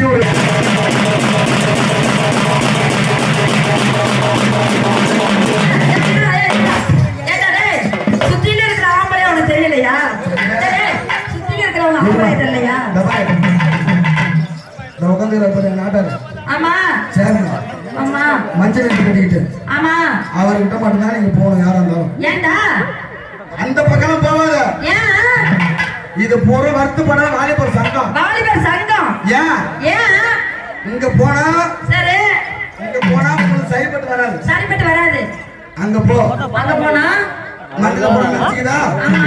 தட்டி விடு. சுத்தில இருக்கிற ஆம்பளை அவனுக்கு தெரியலையா? சுத்தில இருக்கிறவங்க ஆம்பளை தெரியலையா? ஆமா ஆமா மஞ்சள் கட்டிக்கிட்டு ஆமா அவர்கிட்ட மட்டும்தான் நீங்க போகணும். யாரா இருந்தாலும் ஏண்டா அந்த பக்கம் போவாத. இது போற வருத்தப்பட வாலிபர் சங்கம். வாலிபர் சங்கம் ஏன் ஏன் இங்க போனா சரி இங்க போனா உங்களுக்கு சரிப்பட்டு வராது. சரிப்பட்டு வராது. அங்க போ. அங்க போனா மண்ணில போற நச்சுக்குதா? ஆமா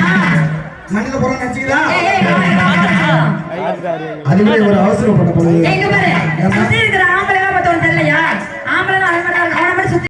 மண்ணில போற நச்சுக்குதா? ஏய் அதுவே ஒரு அவசரப்பட்ட பொழுது எங்க பாரு